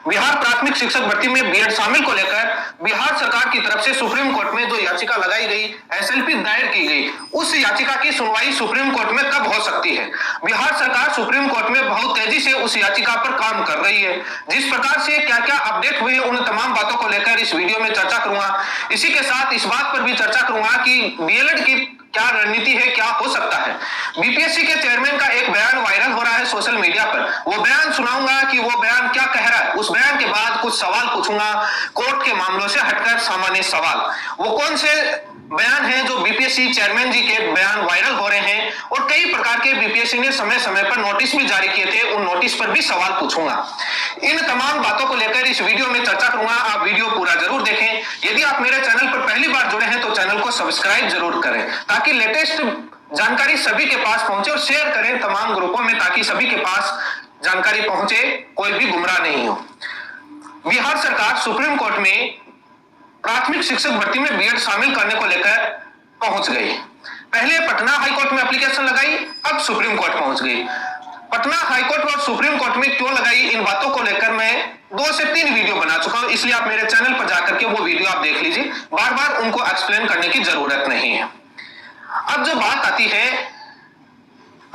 बिहार प्राथमिक शिक्षक भर्ती में बीएड शामिल को लेकर बिहार सरकार की तरफ से सुप्रीम कोर्ट में जो याचिका लगाई गई, एसएलपी दायर की गई, उस याचिका की सुनवाई सुप्रीम कोर्ट में कब हो सकती है? बिहार सरकार सुप्रीम कोर्ट में बहुत तेजी से उस याचिका पर काम कर रही है। जिस प्रकार से क्या क्या अपडेट हुए उन तमाम बातों को लेकर इस वीडियो में चर्चा करूंगा। इसी के साथ इस बात पर भी चर्चा करूंगा कि डीएलएड की क्या रणनीति है, क्या हो सकता है। बीपीएससी के चेयरमैन का एक बयान वायरल हो रहा है सोशल मीडिया पर। वो बयान सुनाऊंगा कि वो बयान क्या कह रहा है। उस बयान के बाद कुछ सवाल पूछूंगा, कोर्ट के मामलों से हटकर सामान्य सवाल। वो कौन से बयान है जो बीपीएससी चेयरमैन जी के बयान वायरल हो रहे हैं, और कई प्रकार के बीपीएससी ने समय समय पर नोटिस भी जारी किए थे, उन नोटिस पर भी सवाल पूछूंगा। इन तमाम बातों को लेकर इस वीडियो में चर्चा करूंगा। आप वीडियो पूरा जरूर देखें। यदि आप मेरे चैनल पर पहली बार जुड़े हैं तो चैनल को सब्सक्राइब जरूर करें, ताकि लेटेस्ट जानकारी सभी के पास पहुंचे, और शेयर करें तमाम ग्रुपों में, ताकि सभी के पास जानकारी पहुंचे, कोई भी गुमराह नहीं हो। बिहार सरकार सुप्रीम कोर्ट में प्राथमिक शिक्षक भर्ती में बीएड शामिल करने को लेकर पहुंच गई। पहले पटना हाईकोर्ट में एप्लीकेशन लगाई, अब सुप्रीम कोर्ट पहुंच गई। पटना हाईकोर्ट और सुप्रीम कोर्ट में क्यों लगाई, इन बातों को लेकर मैं 2 से 3 वीडियो बना चुका हूं, इसलिए आप मेरे चैनल पर जाकर के वो वीडियो आप देख लीजिए। बार बार उनको एक्सप्लेन करने की जरूरत नहीं है। अब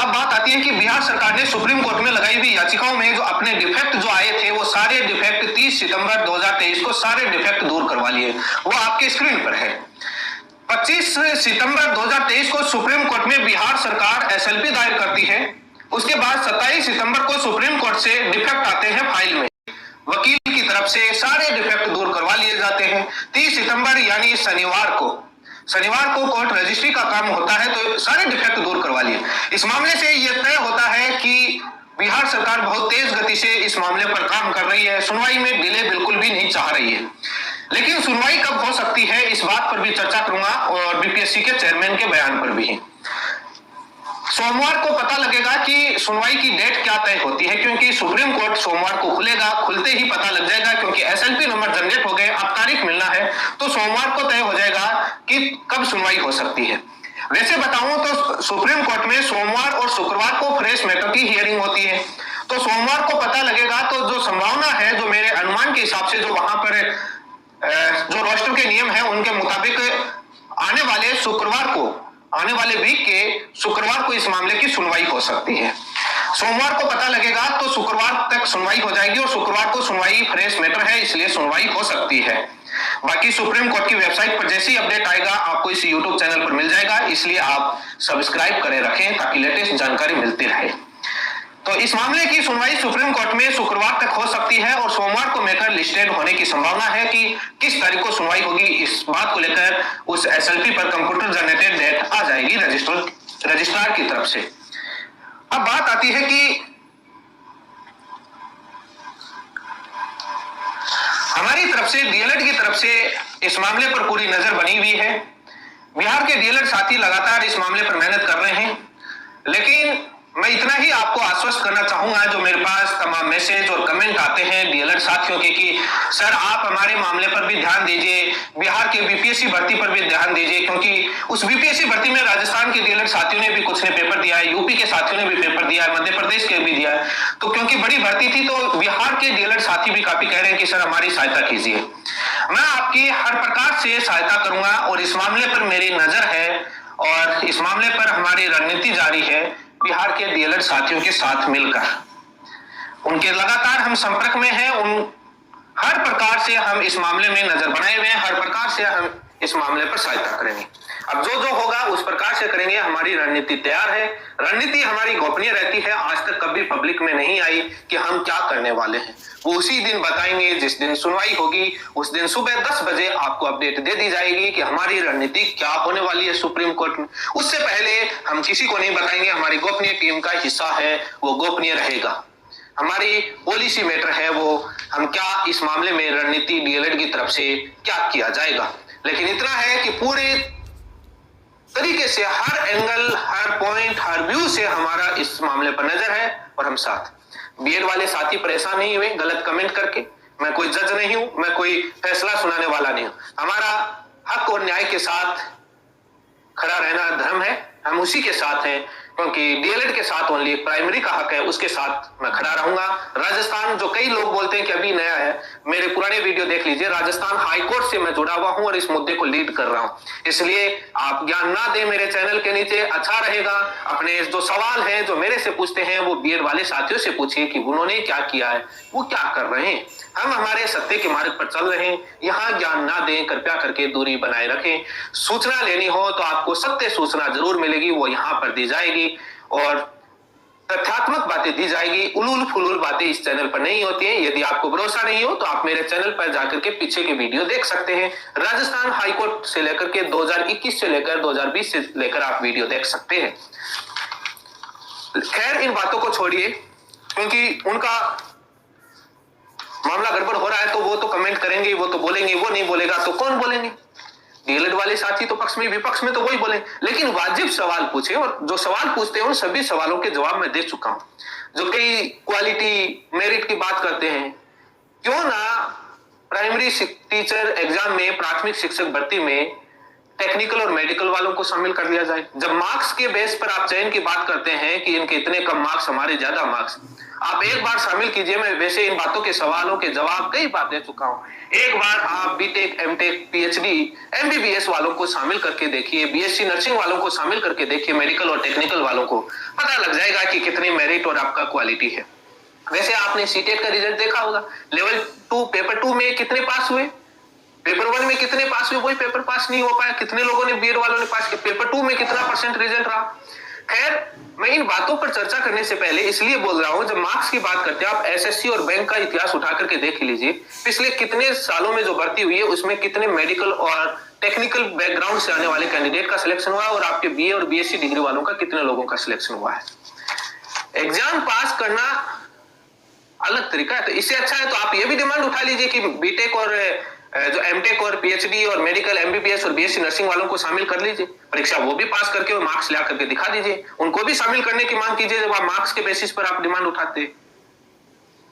बात आती है कि बिहार सरकार ने सुप्रीम कोर्ट में लगाई हुई याचिकाओं में जो अपने डिफेक्ट जो आए थे, वो सारे डिफेक्ट 30 सितंबर 2023 को सारे डिफेक्ट दूर करवा लिए। वो आपके स्क्रीन पर है। 25 सितंबर 2023 को सुप्रीम कोर्ट में बिहार सरकार एसएलपी दायर करती है। उसके बाद 27 सितंबर को सुप्रीम कोर्ट से डिफेक्ट आते हैं फाइल में। वकील की तरफ से सारे डिफेक्ट दूर करवा लिए जाते हैं। 30 सितंबर यानी शनिवार को कोर्ट रजिस्ट्री का काम होता है, तो सारे डिफेक्ट दूर करवा लिए। इस मामले से यह तय होता है कि बिहार सरकार बहुत तेज गति से इस मामले पर काम कर रही है, सुनवाई में डिले बिल्कुल भी नहीं चाह रही है। लेकिन सुनवाई कब हो सकती है, इस बात पर भी चर्चा करूंगा, और बीपीएससी के चेयरमैन के बयान पर भी। सोमवार को पता लगेगा कि सुनवाई की डेट क्या तय होती है, क्योंकि सुप्रीम कोर्ट सोमवार को खुलेगा। खुलते ही पता लग जाएगा, क्योंकि एसएलपी नंबर जनरेट हो गए, अब तारीख मिलना है, तो सोमवार को तय हो जाएगा कि कब सुनवाई हो सकती है। वैसे बताऊं तो सुप्रीम कोर्ट में सोमवार और शुक्रवार को फ्रेश मैटर की हियरिंग होती है, तो सोमवार को पता लगेगा। तो जो संभावना है, जो मेरे अनुमान के हिसाब से, जो वहां पर जो रोस्टर के नियम है उनके मुताबिक आने वाले वीक के शुक्रवार को इस मामले की सुनवाई हो सकती है। सोमवार को पता लगेगा तो शुक्रवार तक सुनवाई हो जाएगी, और शुक्रवार को सुनवाई फ्रेश मैटर है, इसलिए सुनवाई हो सकती है। बाकी सुप्रीम कोर्ट की वेबसाइट पर जैसी अपडेट आएगा आपको इस यूट्यूब चैनल पर मिल जाएगा, इसलिए आप सब्सक्राइब करे रखें ताकि लेटेस्ट जानकारी मिलती रहे। तो इस मामले की सुनवाई सुप्रीम कोर्ट में शुक्रवार तक हो सकती है, और सोमवार को मैटर लिस्टेड होने की संभावना है कि किस तारीख को सुनवाई होगी, इस बात को लेकर उस एसएलपी पर कंप्यूटर जनरेटेड डेट आ जाएगी रजिस्ट्रार की तरफ से। अब बात आती है कि हमारी तरफ से, डीएलएड की तरफ से इस मामले पर पूरी नजर बनी हुई है। बिहार के डीएलएड साथी लगातार इस मामले पर मेहनत कर रहे हैं, लेकिन मैं इतना ही आपको आश्वस्त करना चाहूंगा, जो मेरे पास तमाम मैसेज और कमेंट आते हैं डीएलएड साथियों के, कि सर आप हमारे मामले पर भी ध्यान दीजिए, बिहार के बीपीएससी भर्ती पर भी ध्यान दीजिए, क्योंकि उस बीपीएससी भर्ती में राजस्थान के डीएलएड साथियों ने भी कुछ ने पेपर दिया है, यूपी के साथियों ने भी पेपर दिया है, मध्य प्रदेश के भी दिया है। तो क्योंकि बड़ी भर्ती थी, तो बिहार के डीएलएड साथी भी काफी कह रहे हैं कि सर हमारी सहायता कीजिए। मैं आपकी हर प्रकार से सहायता करूंगा, और इस मामले पर मेरी नजर है, और इस मामले पर हमारी रणनीति जारी है बिहार के डीएलएड साथियों के साथ मिलकर। उनके लगातार हम संपर्क में हैं, हर प्रकार से हम इस मामले में नजर बनाए हुए हैं, हर प्रकार से हम इस मामले पर सहायता करेंगे। अब जो होगा उस प्रकार से करेंगे। हमारी रणनीति तैयार है। रणनीति हमारी गोपनीय रहती है, आज तक कभी पब्लिक में नहीं आई कि हम क्या करने वाले हैं। वो उसी दिन बताएंगे जिस दिन सुनवाई होगी, उस दिन सुबह 10 बजे आपको अपडेट दे दी जाएगी कि हमारी रणनीति क्या होने वाली है सुप्रीम कोर्ट में। उससे पहले हम किसी को नहीं बताएंगे, हमारी गोपनीय टीम का हिस्सा है, वो गोपनीय रहेगा। हमारी पॉलिसी मैटर है, वो हम क्या इस मामले में रणनीति डीएलएड की तरफ से क्या किया जाएगा। लेकिन इतना है कि पूरे तरीके से हर एंगल, हर पॉइंट, हर व्यू से हमारा इस मामले पर नजर है, और हम साथ। बीएड वाले साथी परेशान नहीं हुए गलत कमेंट करके। मैं कोई जज नहीं हूं, मैं कोई फैसला सुनाने वाला नहीं हूं। हमारा हक और न्याय के साथ खड़ा रहना धर्म है, हम उसी के साथ हैं। क्योंकि डीएलएड के साथ ओनली प्राइमरी का हक है, उसके साथ मैं खड़ा रहूंगा। राजस्थान, जो कई लोग बोलते हैं कि अभी नया है, मेरे पुराने वीडियो देख लीजिए, राजस्थान हाईकोर्ट से मैं जुड़ा हुआ हूं और इस मुद्दे को लीड कर रहा हूं। इसलिए आप ज्ञान ना दें मेरे चैनल के नीचे, अच्छा रहेगा। अपने जो सवाल है जो मेरे से पूछते हैं वो बीएड वाले साथियों से पूछिए कि उन्होंने क्या किया है, वो क्या कर रहे हैं। हम हमारे सत्य के मार्ग पर चल रहे हैं, यहाँ ज्ञान ना दें, कृपया करके दूरी बनाए रखें। सूचना लेनी हो तो आपको सत्य सूचना जरूर मिलेगी, वो यहाँ पर दी जाएगी और तथ्यात्मक बातें दी जाएगी। उलूल फुलूल बातें इस चैनल पर नहीं होती हैं। यदि आपको भरोसा नहीं हो तो आप मेरे चैनल पर जाकर के पीछे के वीडियो देख सकते हैं। राजस्थान हाईकोर्ट से लेकर के 2021 से लेकर 2020 से लेकर आप वीडियो देख सकते हैं। खैर, इन बातों को छोड़िए, क्योंकि उनका मामला गड़बड़ हो रहा है तो वो तो कमेंट करेंगे, वो तो बोलेंगे। वो नहीं बोलेगा तो कौन बोलेंगे? डीएलएड वाले साथी तो पक्ष में विपक्ष में तो वही बोले। लेकिन वाजिब सवाल पूछे, और जो सवाल पूछते हैं उन सभी सवालों के जवाब मैं दे चुका हूं। जो कई क्वालिटी मेरिट की बात करते हैं, क्यों ना प्राइमरी टीचर एग्जाम में, प्राथमिक शिक्षक भर्ती में टेक्निकल और मेडिकल वालों को शामिल कर लिया जाए। जब मार्क्स के बेस पर आप चयन की बात करते हैं कि इनके इतने कम मार्क्स, हमारे ज्यादा मार्क्स, आप एक बार शामिल कीजिए। मैं वैसे इन बातों के सवालों के जवाब कई बार दे चुका हूं। एक बार आप बीटेक, एमटेक, पीएचडी, एमबीबीएस वालों को शामिल करके देखिए, बीएससी नर्सिंग वालों को शामिल करके देखिए, मेडिकल और टेक्निकल वालों को, पता लग जाएगा कि कितनी मेरिट और आपका क्वालिटी है। वैसे आपने सीटेट का रिजल्ट देखा होगा, लेवल 2 पेपर 2 में कितने पास हुए, पेपर 1 में कितने पास हुए, वही पेपर पास नहीं हो पाया। कितने लोगों ने, बीएड वालों ने पास किया, पेपर 2 में कितना % रिजल्ट रहा। खैर, मैं इन बातों पर चर्चा करने से पहले इसलिए बोल रहा हूं, जब मार्क्स की बात करते हैं आप एसएससी और बैंक का इतिहास उठा करके देख लीजिए। पिछले कितने सालों में जो भर्ती हुई है उसमें कितने मेडिकल और टेक्निकल बैकग्राउंड से आने वाले कैंडिडेट का सिलेक्शन हुआ है, और आपके बीए और बीएससी डिग्री वालों का कितने लोगों का सिलेक्शन हुआ है। एग्जाम पास करना अलग तरीका है, तो इससे अच्छा है तो आप ये भी डिमांड उठा लीजिए कि बीटेक और जो एमटेक और पीएचडी और मेडिकल, एमबीबीएस और बीएससी नर्सिंग वालों को शामिल कर लीजिए। परीक्षा वो भी पास करके और मार्क्स ला करके दिखा दीजिए, उनको भी शामिल करने की मांग कीजिए जब आप मार्क्स के बेसिस पर आप डिमांड उठाते हैं।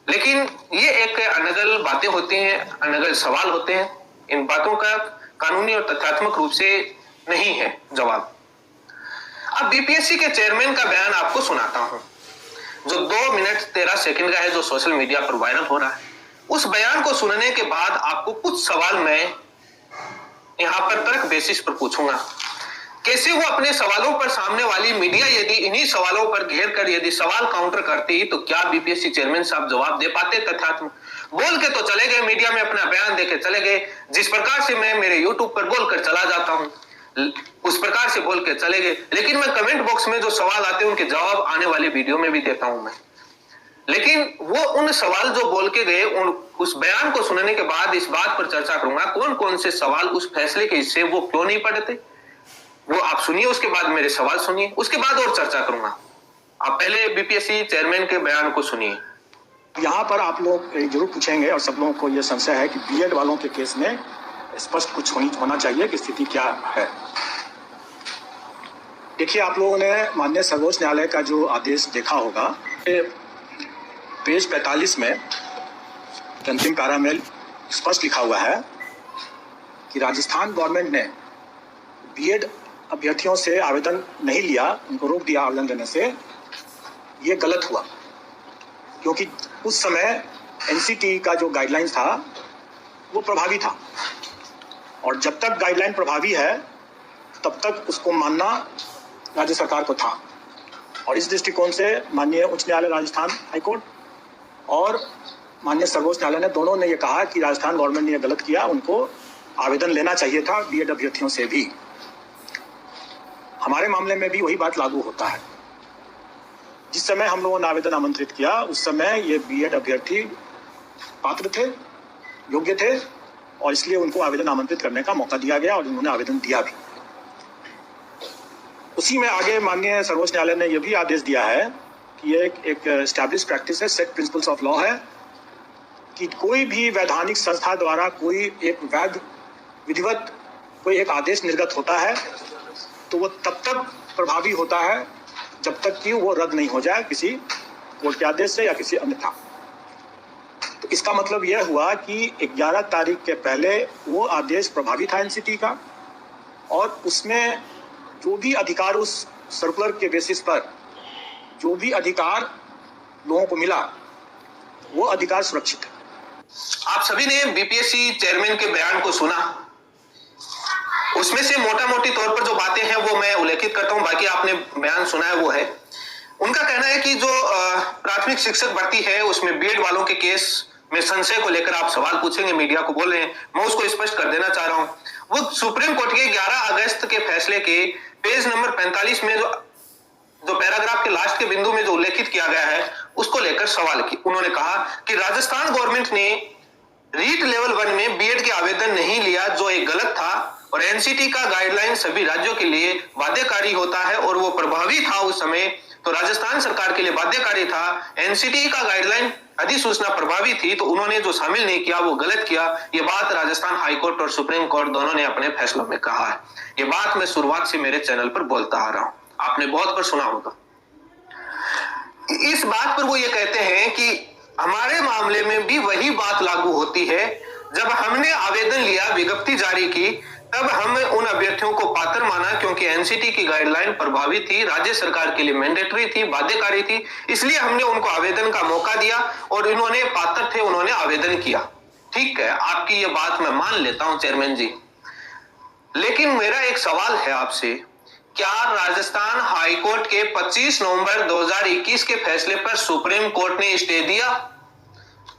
लेकिन ये एक अनगल बातें होती हैं, अनगल सवाल होते हैं। इन बातों का कानूनी और तथ्यात्मक रूप से नहीं है जवाब। अब बीपीएससी के चेयरमैन का बयान आपको सुनाता हूं, जो 2 मिनट 13 सेकंड का है, जो सोशल मीडिया पर वायरल हो रहा है। उस बयान को सुनने के बाद आपको कुछ सवाल मैं यहां पर तर्क बेसिस पर पूछूंगा। कैसे वो अपने सवालों पर सामने वाली मीडिया यदि इन्हीं सवालों पर घेर कर यदि सवाल काउंटर करती तो क्या बीपीएससी चेयरमैन साहब जवाब दे पाते? तथ्यात्मक बोल के तो चले गए, मीडिया में अपना बयान देके चले गए। जिस प्रकार से मैं मेरे यूट्यूब पर बोलकर चला जाता हूं उस प्रकार से बोल के चले गए। लेकिन मैं कमेंट बॉक्स में जो सवाल आते हैं उनके जवाब आने वाले वीडियो में भी देता हूं मैं। लेकिन वो उन सवाल जो बोल के गए, उस बयान को सुनने के बाद इस बात पर चर्चा करूंगा कौन कौन से सवाल उस फैसले के हिस्से वो क्यों नहीं पढ़ते, वो आप सुनिए, उसके बाद मेरे सवाल सुनिए, उसके बाद और चर्चा करूंगा। आप पहले बीपीएससी चेयरमैन के बयान को सुनिए। यहाँ पर आप लोग जरूर पूछेंगे और सब लोगों को यह संशय है कि बीएड वालों के केस में स्पष्ट कुछ होना चाहिए कि स्थिति क्या है। देखिए, आप लोगों ने माननीय सर्वोच्च न्यायालय का जो आदेश देखा होगा, पेज 45 में अंतिम पैरा में स्पष्ट लिखा हुआ है कि राजस्थान गवर्नमेंट ने बीएड अभ्यर्थियों से आवेदन नहीं लिया, उनको रोक दिया आवेदन देने से। ये गलत हुआ, क्योंकि उस समय एनसीटी का जो गाइडलाइंस था वो प्रभावी था, और जब तक गाइडलाइन प्रभावी है तब तक उसको मानना राज्य सरकार को था। और इस दृष्टिकोण से माननीय उच्च न्यायालय राजस्थान हाईकोर्ट और माननीय सर्वोच्च न्यायालय ने दोनों ने ये कहा कि राजस्थान गवर्नमेंट ने यह गलत किया, उनको आवेदन लेना चाहिए था बीएड अभ्यर्थियों से भी। हमारे मामले में भी वही बात लागू होता है। जिस समय हम लोगों ने आवेदन आमंत्रित किया उस समय ये बीएड अभ्यर्थी पात्र थे, योग्य थे, और इसलिए उनको आवेदन आमंत्रित करने का मौका दिया गया और उन्होंने आवेदन दिया भी। उसी में आगे माननीय सर्वोच्च न्यायालय ने यह भी आदेश दिया है कि ये एक एस्टैब्लिश प्रैक्टिस है, सेट प्रिंसिपल्स ऑफ लॉ है, कि कोई भी वैधानिक संस्था द्वारा कोई एक वैध विधिवत कोई एक आदेश निर्गत होता है तो वो तब तक प्रभावी होता है जब तक कि वो रद्द नहीं हो जाए किसी कोर्ट के आदेश से या किसी अन्यथा। तो इसका मतलब यह हुआ कि 11 तारीख के पहले वो आदेश प्रभावी था एनसीटी का, और उसमें जो भी अधिकार उस सर्कुलर के बेसिस पर जो भी अधिकार लोगों को मिला वो अधिकार सुरक्षित है। आप सभी ने बीपीएससी चेयरमैन के बयान को सुना। उसमें से मोटा मोटी तौर पर जो बातें हैं वो मैं उल्लेखित करता हूं, बाकी आपने बयान सुना है वो है। उनका कहना है कि जो प्राथमिक शिक्षक भर्ती है उसमें बीएड वालों के केस में संशय को लेकर आप सवाल पूछेंगे, मीडिया को बोल रहे हैं, मैं उसको स्पष्ट कर देना चाह रहा हूं। वो सुप्रीम कोर्ट के 11 अगस्त के फैसले के पेज नंबर 45 में जो पैराग्राफ के लास्ट के बिंदु में जो उल्लेखित किया गया है उसको लेकर सवाल किया। उन्होंने कहा कि राजस्थान गवर्नमेंट ने रीट लेवल 1 में बीएड के आवेदन नहीं लिया, जो एक गलत था, और एनसीटी का गाइडलाइन सभी राज्यों के लिए बाध्यकारी होता है और वो प्रभावी था उस समय, तो राजस्थान सरकार के लिए बाध्यकारी था। एनसीटी का गाइडलाइन अधिसूचना प्रभावी थी, तो उन्होंने जो शामिल नहीं किया वो गलत किया। ये बात राजस्थान हाईकोर्ट और सुप्रीम कोर्ट दोनों ने अपने फैसलों में कहा है। ये बात मैं शुरुआत से मेरे चैनल पर बोलता आ रहा हूं, आपने बहुत बार सुना होगा। इस बात पर वो ये कहते हैं कि हमारे मामले में भी वही बात लागू होती है। जब हमने आवेदन लिया, विज्ञप्ति जारी की, तब हमने उन अभ्यर्थियों को पात्र माना क्योंकि एनसीटी की गाइडलाइन प्रभावी थी, राज्य सरकार के लिए मैंडेटरी थी, बाध्यकारी थी, इसलिए हमने उनको आवेदन का मौका दिया और इन्होंने पात्र थे, उन्होंने आवेदन किया। ठीक है, आपकी ये बात मैं मान लेता हूं चेयरमैन जी, लेकिन मेरा एक सवाल है आपसे, क्या राजस्थान हाईकोर्ट के 25 नवंबर 2021 के फैसले पर सुप्रीम कोर्ट ने स्टे दिया?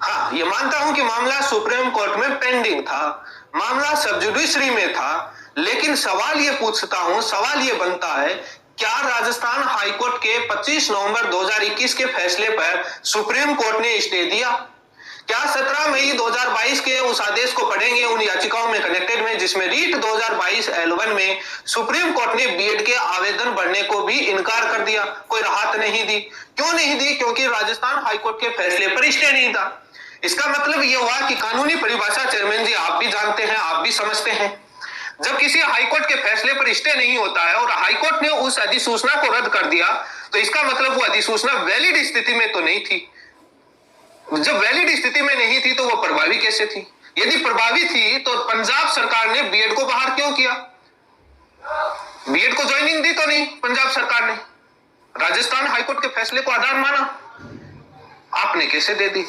हाँ, ये मानता हूं कि मामला सुप्रीम कोर्ट में पेंडिंग था, मामला सब जुडिशरी में था, लेकिन सवाल ये पूछता हूं, सवाल ये बनता है, क्या राजस्थान हाईकोर्ट के 25 नवंबर 2021 के फैसले पर सुप्रीम कोर्ट ने स्टे दिया? क्या 17 मई 2022 के उस आदेश को पढ़ेंगे उन याचिकाओं में कनेक्टेड में जिसमें रीट 2022 L1 में सुप्रीम कोर्ट ने बीएड के आवेदन बढ़ने को भी इनकार कर दिया, कोई राहत नहीं दी? क्यों नहीं दी? क्योंकि राजस्थान हाईकोर्ट के फैसले पर स्टे नहीं था। इसका मतलब यह हुआ कि कानूनी परिभाषा चेयरमैन जी आप भी जानते हैं, आप भी समझते हैं, जब किसी हाईकोर्ट के फैसले पर स्टे नहीं होता है और हाईकोर्ट ने उस अधिसूचना को रद्द कर दिया, तो इसका मतलब वो अधिसूचना वैलिड स्थिति में तो नहीं थी। जब वैलिड स्थिति में नहीं थी तो वो प्रभावी कैसे थी? यदि प्रभावी थी तो पंजाब सरकार ने बीएड को बाहर क्यों किया? बीएड को ज्वाइनिंग दी तो नहीं पंजाब सरकार ने, राजस्थान हाईकोर्ट के फैसले को आधार माना, आपने कैसे दे दी?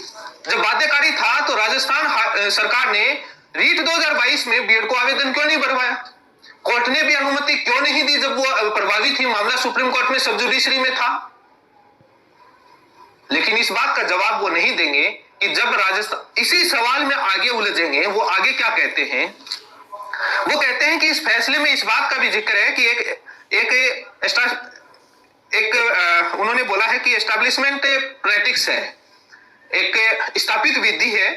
जब बाध्यकारी था तो राजस्थान सरकार ने रीट 2022 में बीएड को आवेदन क्यों नहीं बढ़वाया? कोर्ट ने भी अनुमति क्यों नहीं दी जब वो प्रभावी थी, मामला सुप्रीम कोर्ट में सब जुडिशरी में था? लेकिन इस बात का जवाब वो नहीं देंगे कि जब राजस्थान इसी सवाल में आगे उलझेंगे, वो आगे क्या कहते हैं? वो कहते हैं कि इस फैसले में इस बात का भी जिक्र है कि उन्होंने बोला है कि एस्टैब्लिशमेंट प्रैक्टिस है, एक स्थापित विधि है,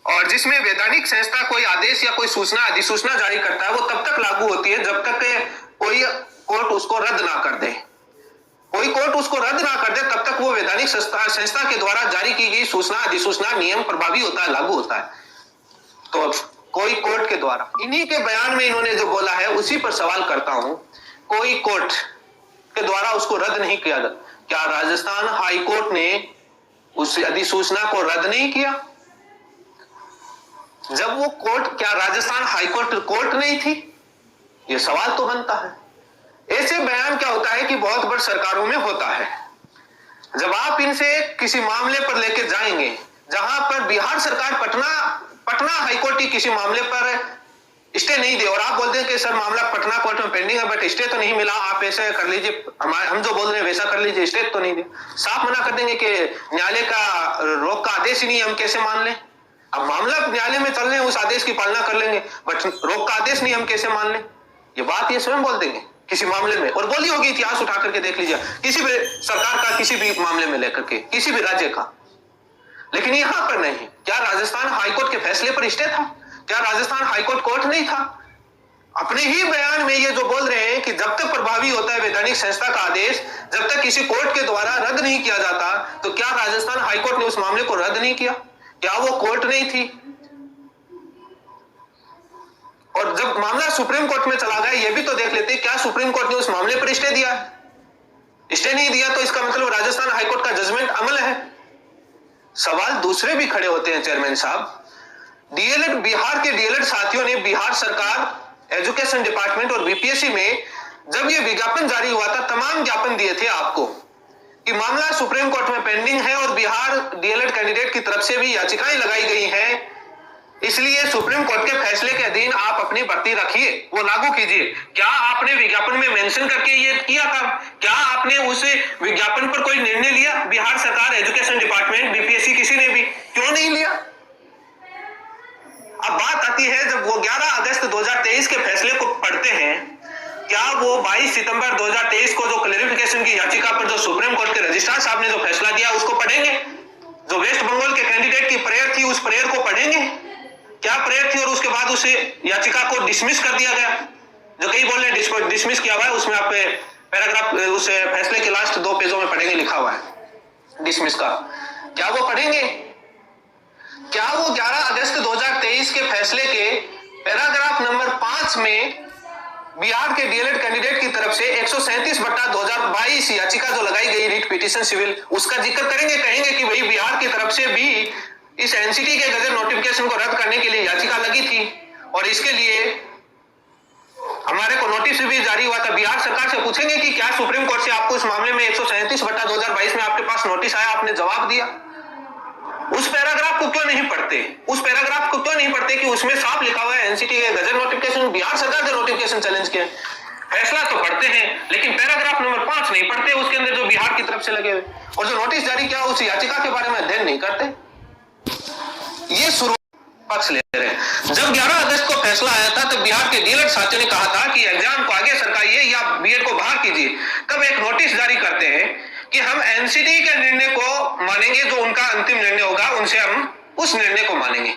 और जिसमें वैधानिक संस्था कोई आदेश या कोई सूचना अधिसूचना जारी करता है वो तब तक लागू होती है जब तक कोई कोर्ट उसको रद्द ना कर दे। कोई कोर्ट उसको रद्द ना कर दे तब तक वो वैधानिक संस्था के द्वारा जारी की गई सूचना अधिसूचना नियम प्रभावी होता है, लागू होता है। तो कोई कोर्ट के द्वारा, इन्हीं के बयान में इन्होंने जो बोला है उसी पर सवाल करता हूं, कोई कोर्ट के द्वारा उसको रद्द नहीं किया। क्या राजस्थान हाईकोर्ट ने उस अधिसूचना को रद्द नहीं किया? जब वो कोर्ट, क्या राजस्थान हाईकोर्ट कोर्ट नहीं थी? ये सवाल तो बनता है। ऐसे बयान क्या होता है कि बहुत बड़ी सरकारों में होता है, जब आप इनसे किसी मामले पर लेकर जाएंगे जहां पर बिहार सरकार पटना हाईकोर्ट की किसी मामले पर स्टे नहीं दे और आप बोलते हैं कि सर मामला पटना कोर्ट में पेंडिंग है बट स्टे तो नहीं मिला, आप ऐसे कर लीजिए, हम जो बोल रहे हैं वैसा कर लीजिए, स्टे तो नहीं दे, साफ मना कर देंगे कि न्यायालय का रोक का आदेश ही नहीं, हम कैसे मान लें? अब मामला न्यायालय में चल रहे हैं, उस आदेश की पालना कर लेंगे, बट रोक का आदेश नहीं, हम कैसे मान लें? ये बात ये स्वयं बोल देंगे किसी मामले में, और बोली होगी, इतिहास उठा करके देख लीजिए किसी भी सरकार का, किसी भी मामले में लेकर के, किसी भी राज्य का। लेकिन यहां पर नहीं। क्या राजस्थान हाईकोर्ट के फैसले पर स्टे था? क्या राजस्थान हाईकोर्ट कोर्ट नहीं था? अपने ही बयान में ये जो बोल रहे हैं कि जब तक प्रभावी होता है वैधानिक संस्था का आदेश, जब तक किसी कोर्ट के द्वारा रद्द नहीं किया जाता, तो क्या राजस्थान हाईकोर्ट ने उस मामले को रद्द नहीं किया? क्या वो कोर्ट नहीं थी? और जब मामला सुप्रीम कोर्ट में चला गया, ये भी तो देख लेते, क्या सुप्रीम कोर्ट ने उस मामले पर स्टे दिया? स्टे नहीं दिया तो इसका मतलब राजस्थान हाईकोर्ट का जजमेंट अमल है। सवाल दूसरे भी खड़े होते हैं चेयरमैन साहब। डीएलएड, बिहार के डीएलएड साथियों ने बिहार सरकार, एजुकेशन डिपार्टमेंट और बीपीएससी में जब ये विज्ञापन जारी हुआ था, तमाम ज्ञापन दिए थे आपको कि मामला सुप्रीम कोर्ट में पेंडिंग है और बिहार डीएलएड कैंडिडेट की तरफ से भी याचिकाएं लगाई गई हैं, इसलिए सुप्रीम कोर्ट के फैसले के अधीन आप अपनी भर्ती रखिए, वो लागू कीजिए। क्या आपने विज्ञापन में मेंशन करके ये किया था? क्या आपने उस विज्ञापन पर कोई निर्णय लिया? बिहार सरकार, एजुकेशन डिपार्टमेंट, बीपीएससी, किसी ने भी क्यों नहीं लिया? अब बात आती है, जब वो 11 अगस्त 2023 के फैसले को पढ़ते हैं, क्या वो 22 सितंबर 2023 को जो क्लेरिफिकेशन की याचिका पर जो सुप्रीम कोर्ट के रजिस्ट्रार साहब ने जो फैसला दिया उसको पढ़ेंगे? जो वेस्ट बंगाल के कैंडिडेट की प्रेयर थी, उस प्रेयर को पढ़ेंगे? क्या प्रेयर थी और उसके बाद उसे याचिका को डिसमिस कर दिया गया? जो कई बोल रहे हैं डिसमिस किया हुआ है, उसमें आप पैराग्राफ उस फैसले के लास्ट 2 पेजों में पढ़ेंगे, लिखा हुआ है डिसमिस का। क्या वो पढ़ेंगे? क्या वो 11 अगस्त 2023 के फैसले के पैराग्राफ नंबर 5 में बिहार के डीएलएड कैंडिडेट की तरफ से 137/2022 याचिका जो लगाई गई रिट पिटीशन सिविल, उसका जिक्र करेंगे? कहेंगे कि भाई बिहार की तरफ से भी इस एनसीटी के गजट नोटिफिकेशन को रद्द करने के लिए याचिका लगी थी और इसके लिए हमारे को नोटिस भी जारी हुआ था। बिहार सरकार से पूछेंगे कि क्या सुप्रीम कोर्ट से आपको इस मामले में 137/2022 में आपके पास नोटिस आया, आपने जवाब दिया? उस पैराग्राफ को क्यों नहीं पढ़ते? उस पैराग्राफ को क्यों नहीं पढ़ते कि उसमें साफ लिखा हुआ है एनसीटी के गजट नोटिफिकेशन, बिहार सरकार के नोटिफिकेशन चैलेंज के फैसला तो पढ़ते हैं, लेकिन पैराग्राफ नंबर 5 नहीं पढ़ते, उसके अंदर जो बिहार की तरफ से लगे हुए और जो नोटिस जारी किया उस याचिका के बारे में अध्ययन नहीं करते। ये शुरू पक्ष ले रहे हैं। जब 11 अगस्त को फैसला आया था, तब बिहार के डीएलएड साथियों ने कहा था कि एग्जाम को आगे सरकाइए या बीएड को बाहर कीजिए। कब एक नोटिस जारी करते हैं कि हम एनसीटी के निर्णय को मानेंगे, जो उनका अंतिम निर्णय होगा उनसे हम उस निर्णय को मानेंगे।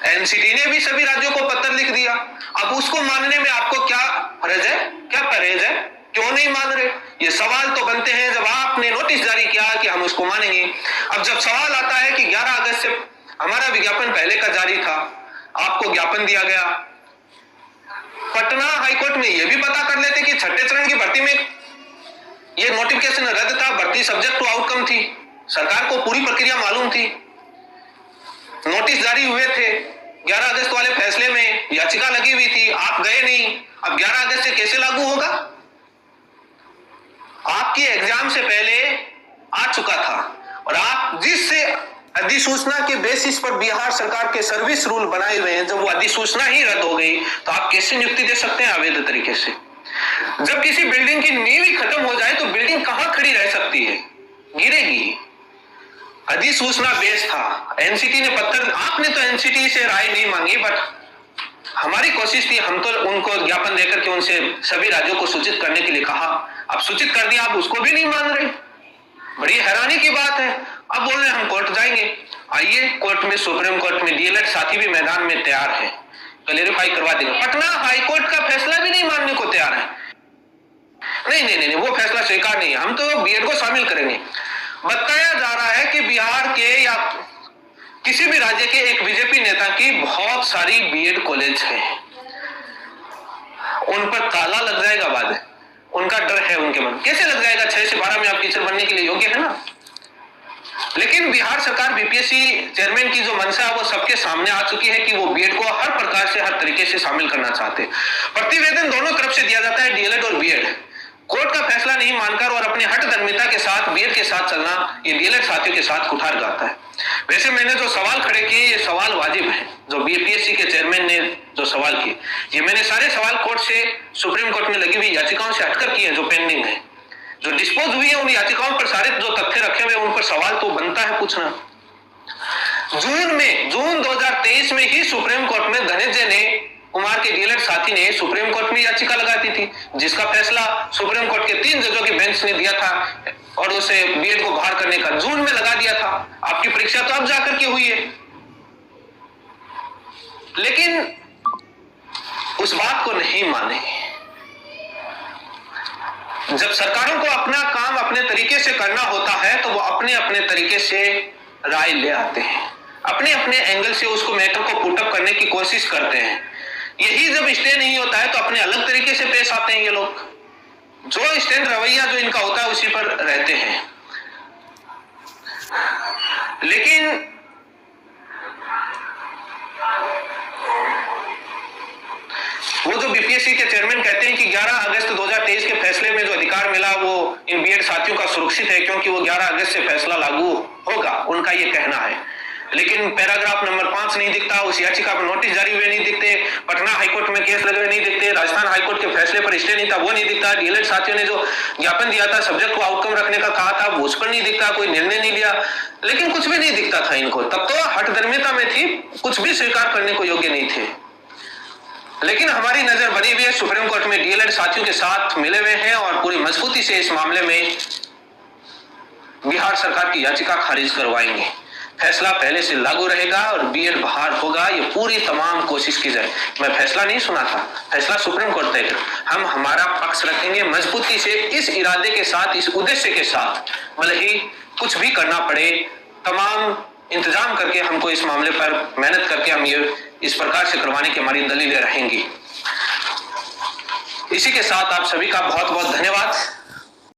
एनसीटी ने भी सभी राज्यों को पत्र लिख दिया। अब उसको मानने में आपको क्या हर्ज है, क्या परहेज है? क्यों नहीं मान रहे? ये सवाल तो बनते हैं जब आपने नोटिस जारी किया कि हम उसको मानेंगे। अब जब सवाल आता है कि 11 अगस्त से हमारा विज्ञापन पहले का जारी था, आपको ज्ञापन दिया गया, पटना हाईकोर्ट में यह भी पता कर लेते कि छठे चरण की भर्ती में ये नोटिफिकेशन रद्द था, भर्ती सब्जेक्ट टू आउटकम थी, सरकार को पूरी प्रक्रिया मालूम थी, नोटिस जारी हुए थे, 11 अगस्त वाले फैसले में याचिका लगी हुई थी, आप गए नहीं। अब 11 अगस्त से कैसे लागू होगा? आपकी एग्जाम से पहले आ चुका था और आप जिससे अधिसूचना के बेसिस पर बिहार सरकार के सर्विस रूल बनाए हुए हैं, जब वो अधिसूचना ही रद्द हो गई तो आप कैसे नियुक्ति दे सकते हैं अवैध तरीके से? जब किसी बिल्डिंग की नींव ही खत्म हो जाए तो बिल्डिंग कहां खड़ी रह सकती है? गिरेगी। अधिसूचना बेस था, एनसीटी ने पत्र, आपने तो एनसीटी से राय नहीं मांगी, बट हमारी कोशिश थी, हम तो उनको ज्ञापन देकर के उनसे सभी राज्यों को सूचित करने के लिए कहा। अब सूचित कर दिया, आप उसको भी नहीं मान रहे, बड़ी हैरानी की बात है। अब बोल रहे हम कोर्ट जाएंगे। आइए कोर्ट में, सुप्रीम कोर्ट में डीएलएड साथी भी मैदान में तैयार है, क्लेरिफाई करवा देंगे। पटना हाईकोर्ट का फैसला भी नहीं मानने को तैयार है। नहीं, वो फैसला स्वीकार नहीं है, हम तो बीएड को शामिल करेंगे। बताया जा रहा है कि बिहार के या किसी भी राज्य के एक बीजेपी नेता की बहुत सारी बीएड कॉलेज है, उन पर ताला लग जाएगा बाद, उनका डर है उनके मन। कैसे लग जाएगा? 6 से 12 में आप टीचर बनने के लिए योग्य है ना। लेकिन बिहार सरकार, बीपीएससी चेयरमैन की जो मंशा है वो सबके सामने आ चुकी है कि वो बीएड को हर प्रकार से, हर तरीके से शामिल करना चाहते हैं। प्रतिवेदन दोनों तरफ से दिया जाता है, डीएलएड और बीएड। कोर्ट का फैसला नहीं मानकर और अपने हट धर्मिता के साथ बीएड के साथ चलना, ये डीएलएड साथियों के साथ कुठार गाता है। वैसे मैंने जो सवाल खड़े किए, ये सवाल वाजिब है, जो बीपीएससी के चेयरमैन ने जो सवाल किए, ये मैंने सारे सवाल कोर्ट से, सुप्रीम कोर्ट में लगी हुई याचिकाओं से हटकर किए, जो पेंडिंग है, जो डिस्पोज हुई है उन याचिकाओं पर सारे जो तथ्य रखे हुए उन पर सवाल तो बनता है पूछना। जून 2023 में ही सुप्रीम कोर्ट में धनंजय ने, कुमार के डीएलएड साथी ने सुप्रीम कोर्ट में याचिका लगा दी थी, जिसका फैसला सुप्रीम कोर्ट के 3 जजों की बेंच ने दिया था और उसे बीएड को बाहर करने का जून में लगा दिया था। आपकी परीक्षा तो अब जाकर के हुई है, लेकिन उस बात को नहीं माने। जब सरकारों को अपना काम अपने तरीके से करना होता है तो वो अपने अपने तरीके से राय ले आते हैं, अपने अपने एंगल से उसको मैटर को पुटअप करने की कोशिश करते हैं। यही जब स्टैंड नहीं होता है तो अपने अलग तरीके से पेश आते हैं ये लोग, जो स्टैंड रवैया जो इनका होता है उसी पर रहते हैं। लेकिन वो जो बीपीएससी के चेयरमैन कहते हैं कि 11 अगस्त 2023 के फैसले में जो अधिकार मिला वो इन बीएड साथियों का सुरक्षित है, क्योंकि वो 11 अगस्त से फैसला लागू होगा, उनका ये कहना है। लेकिन पैराग्राफ नंबर 5 नहीं दिखता, उस याचिका पर नोटिस जारी हुए नहीं दिखते, पटना हाईकोर्ट में केस लगे हुए नहीं दिखते, राजस्थान हाईकोर्ट के फैसले पर स्टे नहीं था वो नहीं दिखता, डीएलएड साथियों ने जो ज्ञापन दिया था, सब्जेक्ट को आउटकम रखने का कहा था, वो उस पर नहीं दिखता, कोई निर्णय नहीं लिया, लेकिन कुछ भी नहीं दिखता था इनको। तब तो हठधर्मिता में थी, कुछ भी स्वीकार करने को योग्य नहीं थे। लेकिन हमारी नजर बनी हुई है, सुप्रीम कोर्ट में डीएलएड साथियों के साथ मिले हुए हैं और पूरी मजबूती से इस मामले में बिहार सरकार की याचिका खारिज करवाएंगे। फैसला पहले से लागू रहेगा और बीएड बहाल होगा, ये पूरी तमाम कोशिश की जाए। मैं फैसला नहीं सुना था, फैसला सुप्रीम कोर्ट तय करे। हम हमारा पक्ष रखेंगे मजबूती से, इस इरादे के साथ, इस उद्देश्य के साथ, भले ही कुछ भी करना पड़े, तमाम इंतजाम करके हमको इस मामले पर मेहनत करके हम ये इस प्रकार से करवाने की हमारी दलीलें रहेंगी। इसी के साथ आप सभी का बहुत बहुत धन्यवाद।